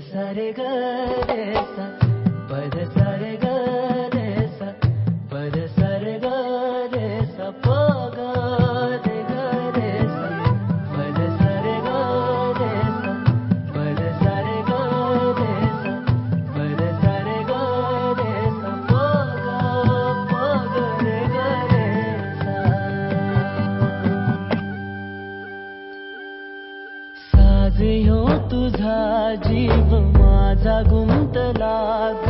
सारे ग रे सा पद सारे ग रे सा पद सारे ग रे सा प ग रे ग रे सा पद सारे ग रे सा पद सारे ग रे सा पद सारे ग रे सा प ग रे ग रे सा साज ह्यो तुझा जीव माझा गुंतला ग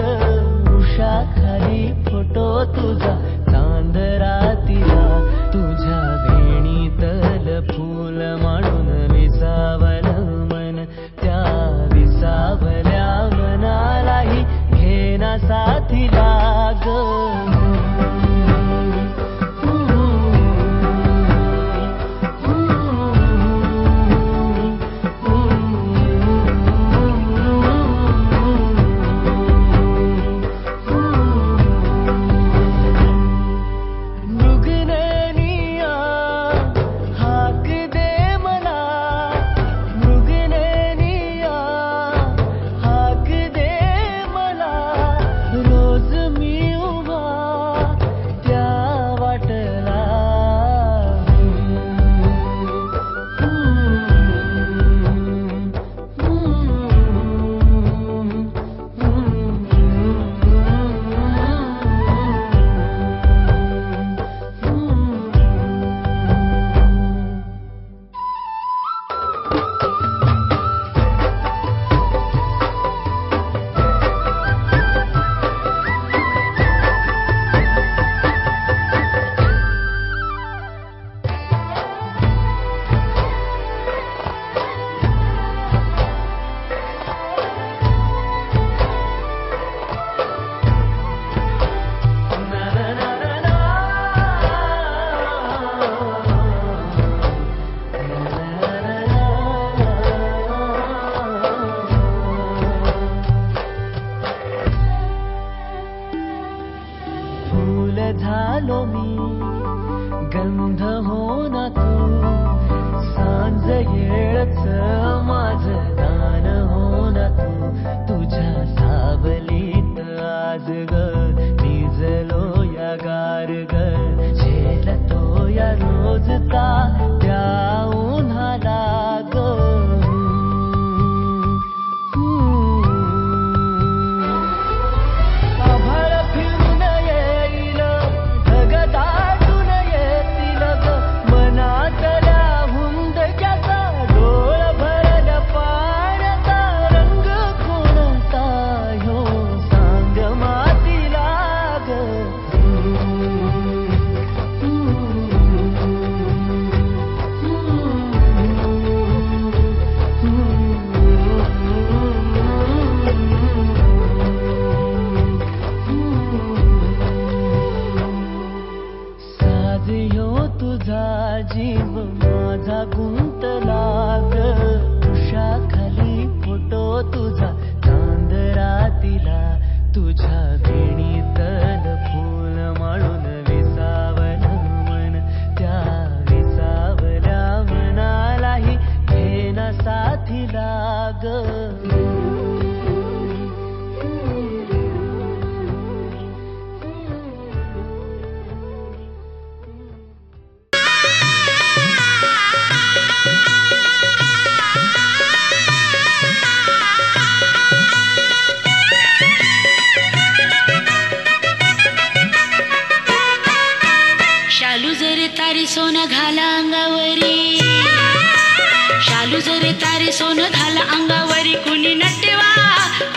उषा खाली फोटो तुझा चांदरातीला तुझ्या वेणीतल फूल म्हणून विसावल मन त्या विसावल्या मनालाही घेना साथीला ग झालो मी गंध हो ना तू सांज येळच माझं दान हो ना तू तुझ्या सावलीत आज ग निजलो या गार ग झेलतो या रोजचा त्या उन्हाला ग जीव माझा गुंतला ग उषा खाली फोटो तुझा चांदरातीला तुझ्या वेणीतल फूल म्हणून विसावल मन त्या विसावल्या मनालाही घेना साथीला ग सोनं घाला अंगावरी शालू जरे तारे सोनं घाला अंगावरी कुणी नटवा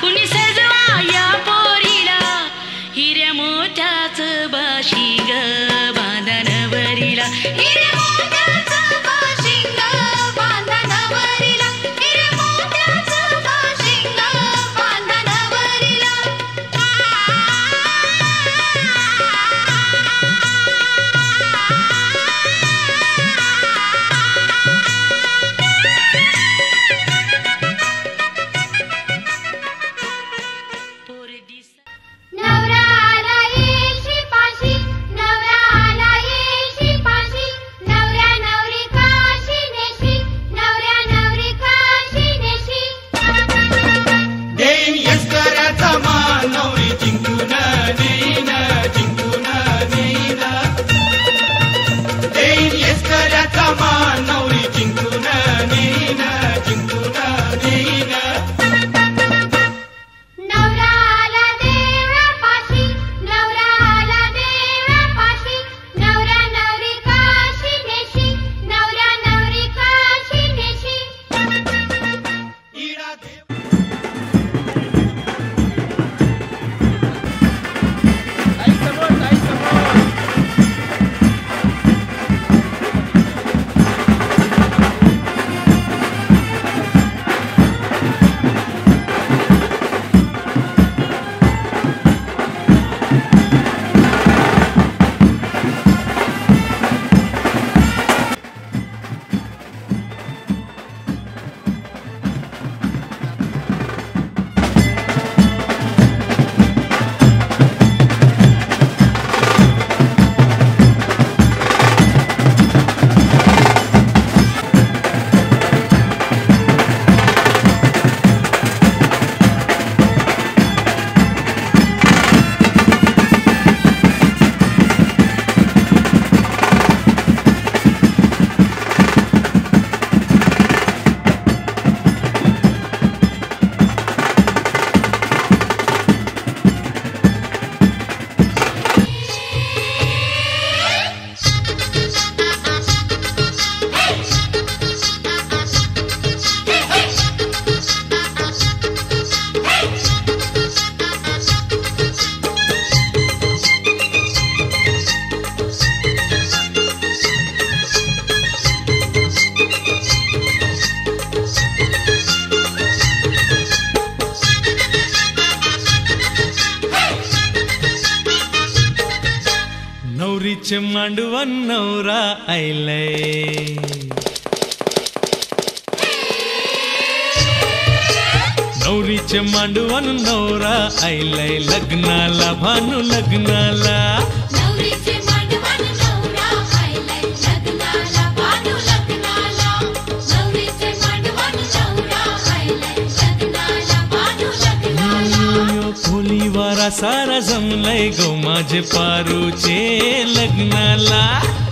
कुणी सजवा या पोरीला हिऱ्या मोत्याचं बाशिंग बांधणवरीला हिऱ्या मोत्याचं बाशिंग बांधणवरीला हिऱ्या मोत्याचं बाशिंग बांधणवरीला नवरीचे मांडवन नवरा आयलय. नवरीचे मांडवन नवरा आयलय लग्नाला भानू लग्नाला. नवरीचे मांडवन नवरा आयलाय लग्नाला भानू लग्नाला. नवरीचे मांडवन नवरा आयलाय लग्नाला भानू लग्नाला. खोलीवारा सारा जमलय गो माझे पारूचे लग्नाला.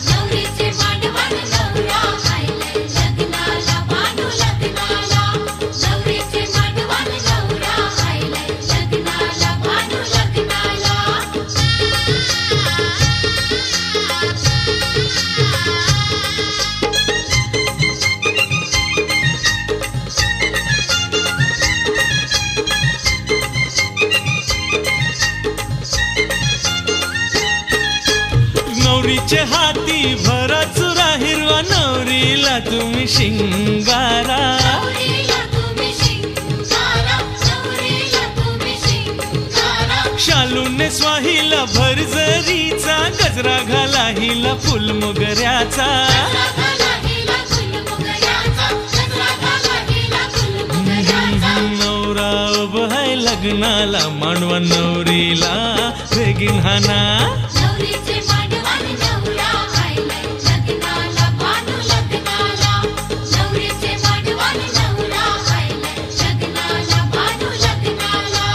नवरीचे मांडवन नवरा आयलाय लग्नाला भानू लग्नाला. नवरीचे मांडवन नवरा आयलाय लग्नाला भानू लग्नाला. नवरीचे हाती भरा चुरा हिरवा नवरीला तुम्ही शिंगारा. नवरीला तुम्ही शिंगारा. नवरीला तुम्ही शिंगारा. शालूने स्वाहिला भरजरीचा गजरा घाला हिला फुल मोगऱ्याचा. गजरा घाला हिला फुलमोगऱ्याचा. गजरा घाला हिला फुलमोगऱ्याचा. नवरा उभा आहे लग्नाला मांडवा नवरीला बेगीन हाना. नवरीचे मांडवन नवरा आयलाय लग्नाला भानू लग्नाला. नवरीचे मांडवन नवरा आयलाय लग्नाला भानू लग्नाला.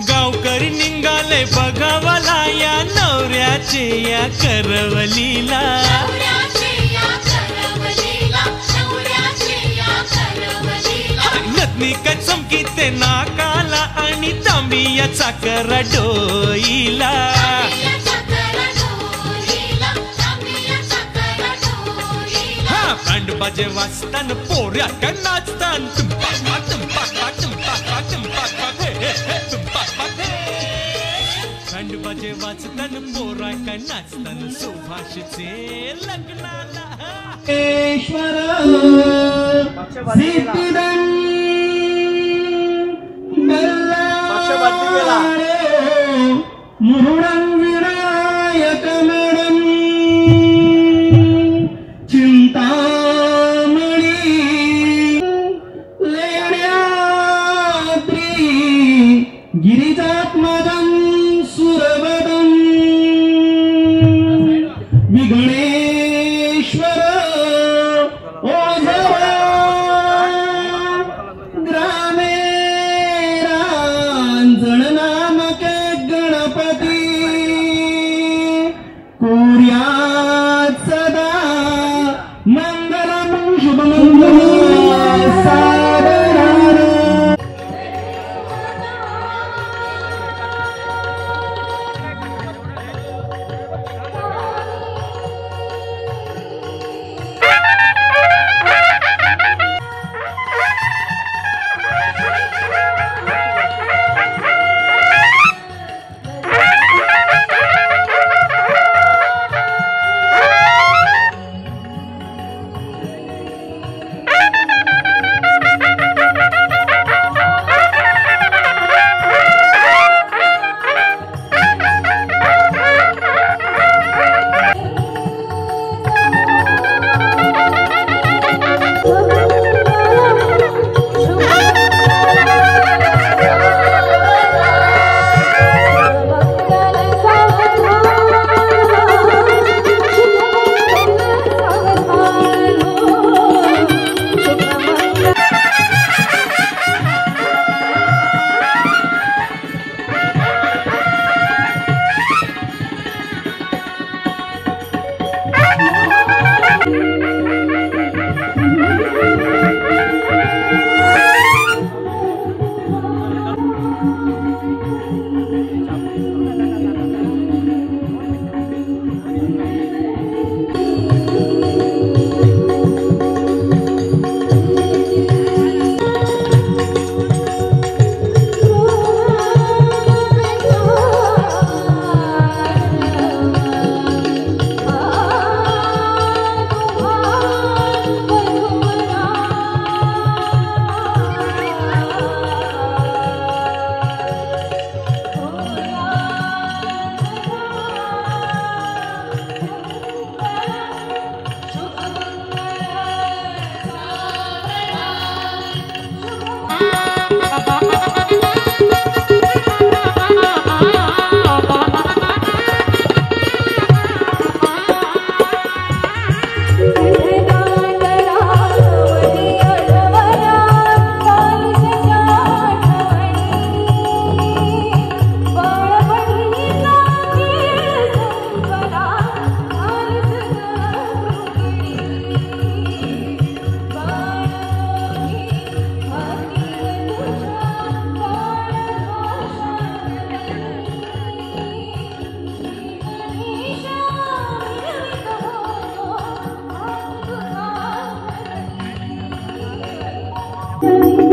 गावकरी निघाले बघावाला या नवऱ्याचे या करवलीला. नवऱ्याचे या करवलीला. नवऱ्याचे या करवलीला. नतनी का चमकी ते नाकाला आणि तांबिया चाकरा डोईला. तांबियाचा करा डोरीला. तांबियाचा करा डोरीला. हा बँड बाजे वाजतान पोऱ्या का नाचतान तुंपा तुंपा तुंपा तुंपा हे हे हे तुंपा हे. बँड बाजे वाजतान पोरा का नाचतान सुभाषचे लग्नाला. ईश्वर सिद्धिदं मुहुडं विनायकमणं चिंतामणी लेण्याद्री गिरिजात्मजं सुरवदं विघ्नेश्वर ओझवा Oh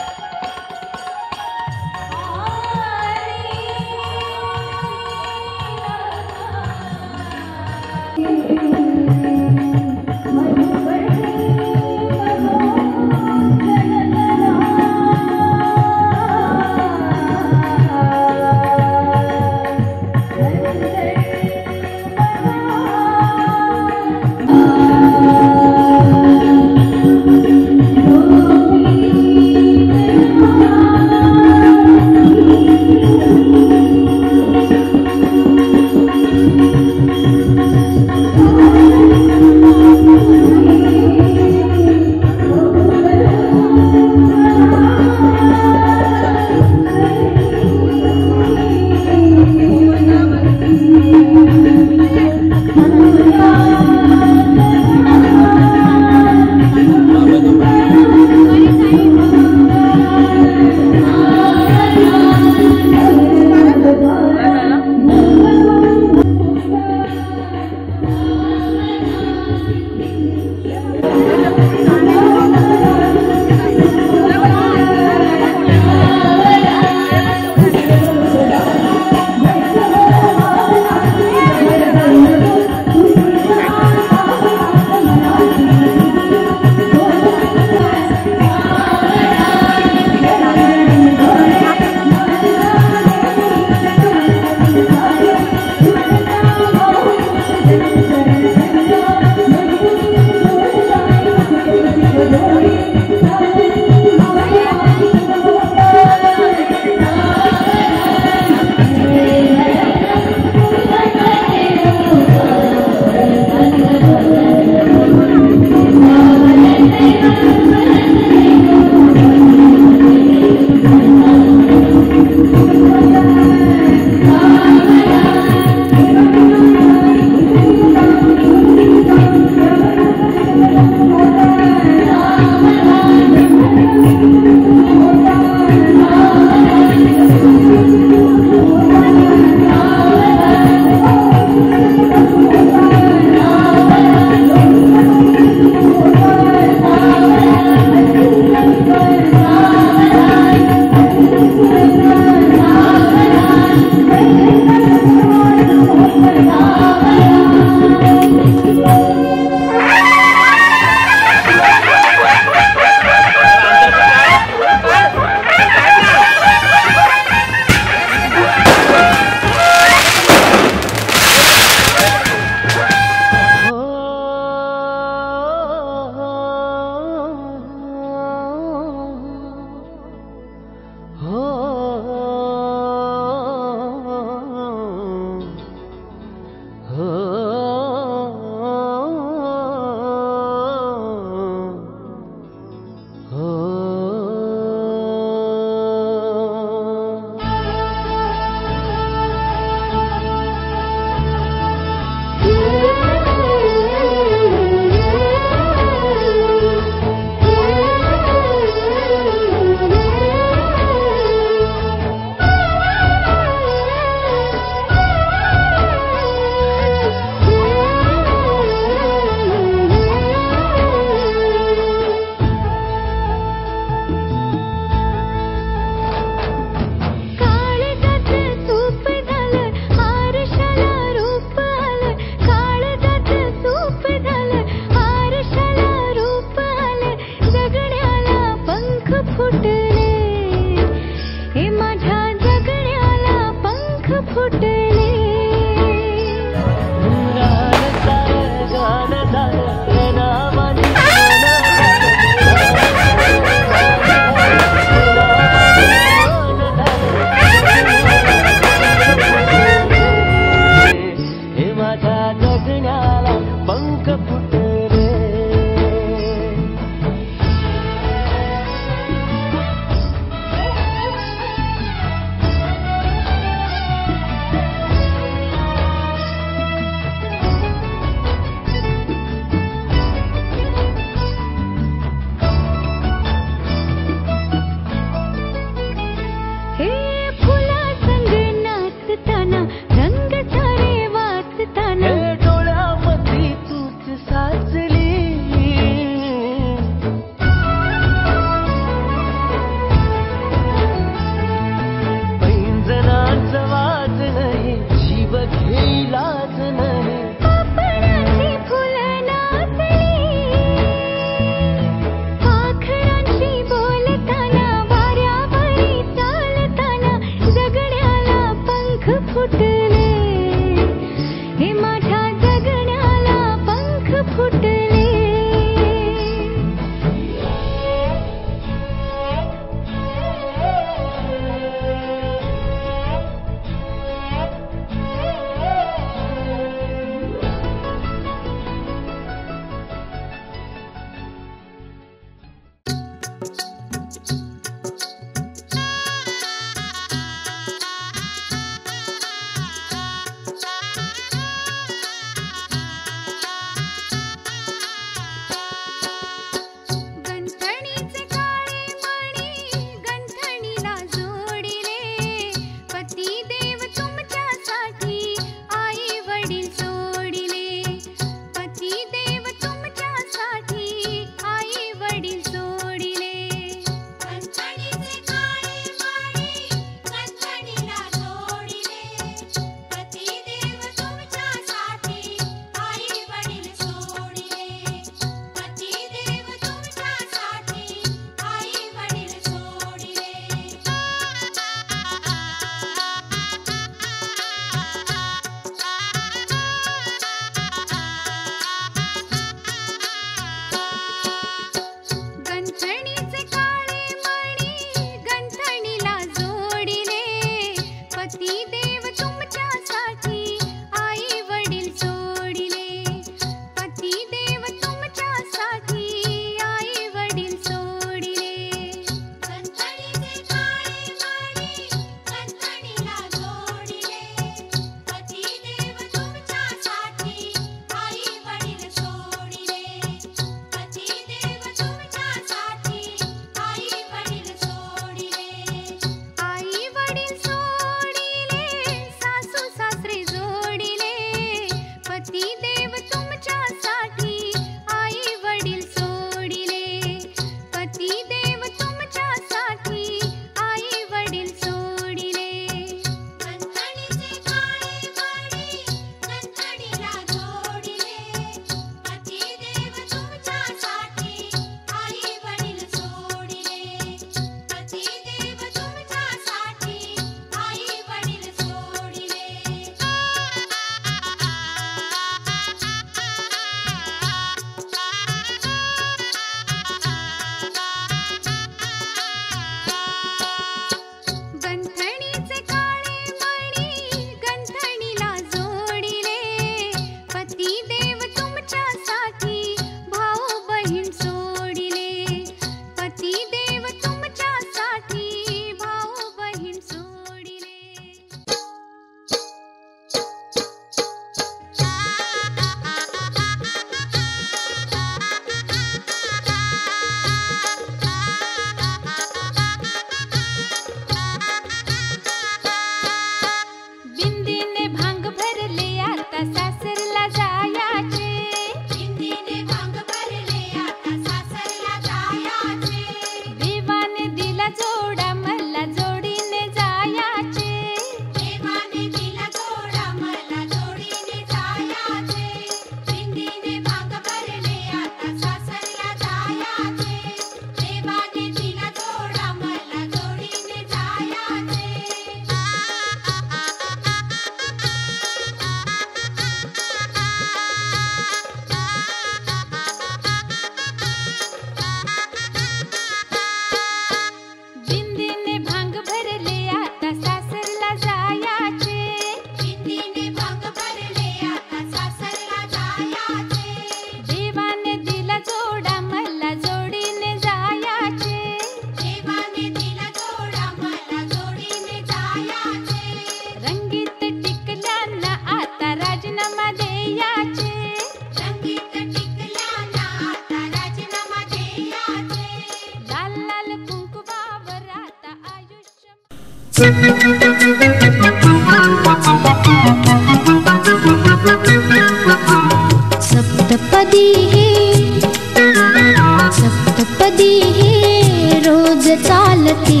सप्तपदी हे रोज चालते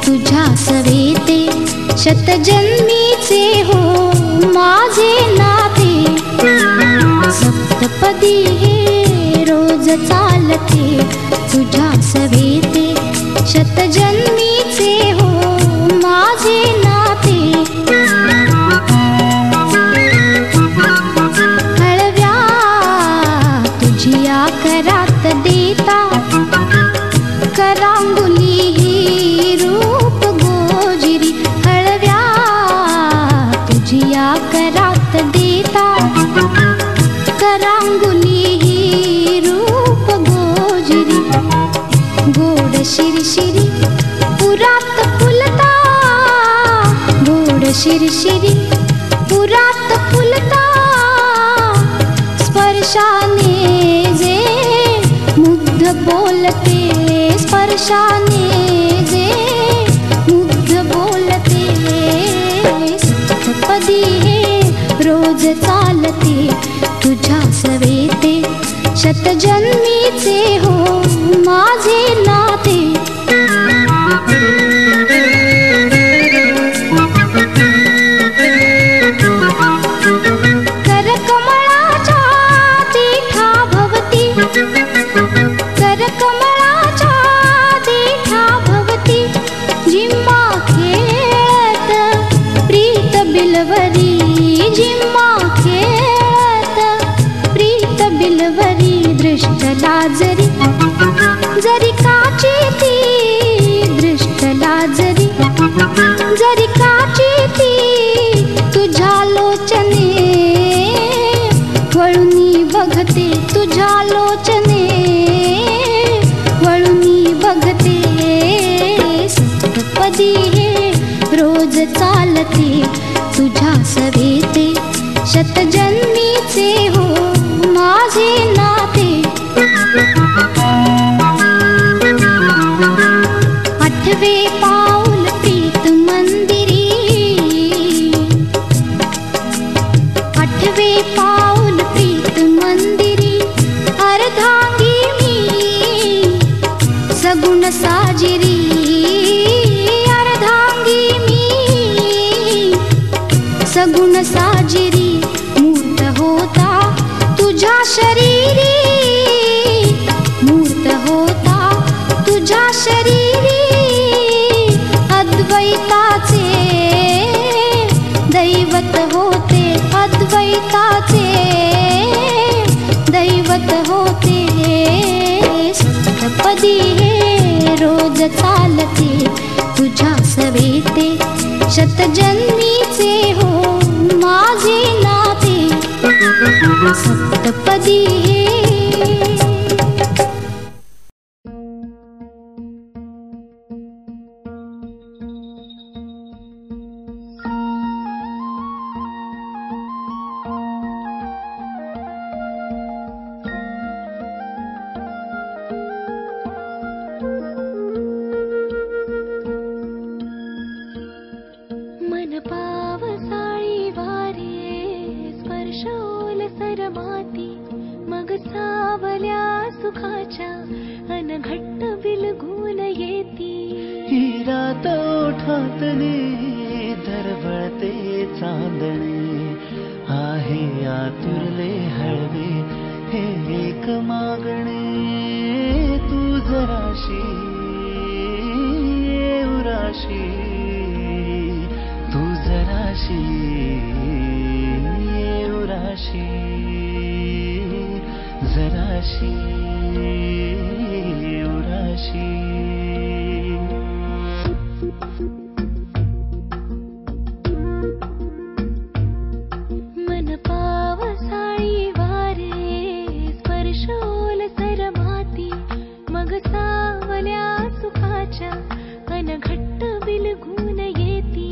तुझ्या सवेते शतजन्मीचे हो माझे नाते सप्तपदी हे रोज चालते तुझ्या सवेते शतजन्मीचे हो माझे नाते हळव्या तुझिया करात देता करांगुली ही रूप गोजिरी हळव्या तुझिया करात देता करांगुली ही रूप गोजिरी गोड शिरशिरी पुरात फुलता गोड शिरशिरी पुरात फुलता स्पर्शाने जे मुग्ध बोलते स्पर्शाने जे मुग्ध बोलते सप्तपदी हे रोज चालते तुझ्या सवेते शतजन्मीचे हो माझे नाते करकमळाच्या देठा भवती करकमळाच्या देठा भवती जिम्मा खेळत प्रीत बिलवरी जिम्मा खेळत प्रीत बिलवरी दृष्टला जरी जरी काची ती दृष्टला जरी जरी काची ती तुझ्या लोचने वळुनी बघते तुझ्या लोचने वळुनी बघते सप्तपदी हे रोज चालते तुझ्या सवेते शतजन्मीचे हो माझे नाते आठवे पाऊल प्रीत मंदिरी आठवे पाऊल प्रीत मंदिरी अर्धांगी मी सगुण साजिरी अर्धांगी मी सगुण साजिरी मूर्त होता तुझ्या शरीरी मूर्त होता तुझ्या शरीरी अद्वैताचे दैवत होते अद्वैताचे दैवत होते सप्तपदी हे रोज चालते तुझ्या सवेते शतजन्मीचे हो माझे नाते सप्तपदी मन पावसाळी वारे स्पर्शोल सरमाती मग सावल्या सुखाच्या अनघट्ट बिलगून येती ही रात ओठातले दरवळते चांदणे आहे आतुरले हळवे हे एक मागणे तू जराशी उराशी तू जराशी उराशी जराशी उराशी मन पावसाळी वारे स्पर्शोल सरमाती मग सावल्या सुखाच्या अनघट्ट बिलगून येती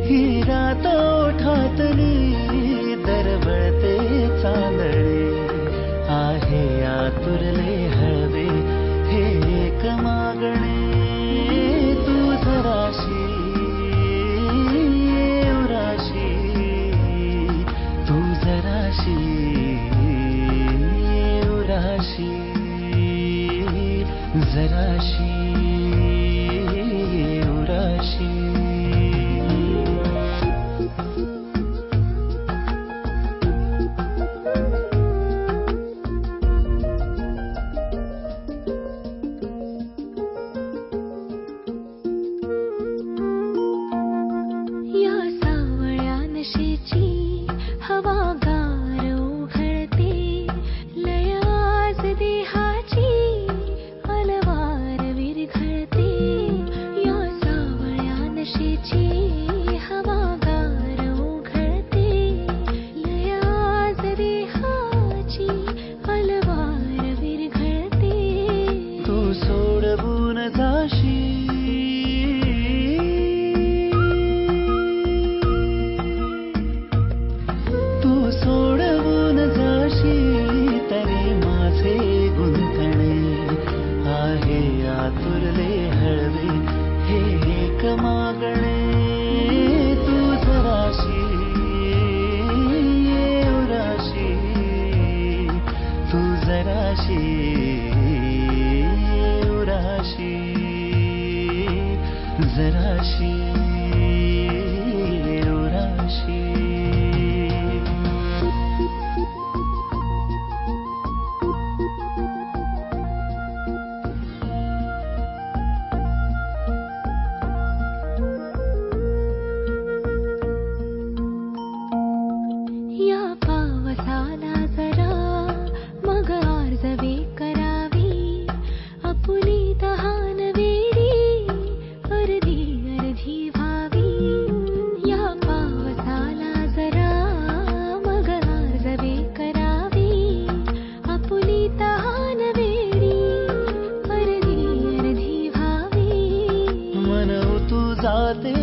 ही रात ओठातली दरवळते चांदणे आहे आतुरले हळवे हे एक मागणे तू जराशी जराशी उराशी या सावळ्या नशेची हवागार उघडते लयाज देहाची अलवार विरघळते या सावळ्या नशेची हवागार उघडते लयाज देहाची अलवार विरघळते तू सोडवून जाशी तू सोडवून जाशी तरी माझे गुंतणे आहे आतुरले हळवे हे एक मागणे तू जराशी उराशी तू जराशी उराशी जराशी उराशी या पावसाला जरा मग आर्जवे करावी आपुली तहान वेडी अर्धी अर्धी व्हावी या पावसाला जरा मग आर्जवे करावी आपुली तहान वेडी अर्धी अर्धी व्हावी मन तू जाते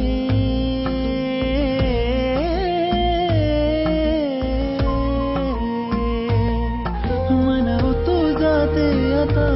मन तू जाते आता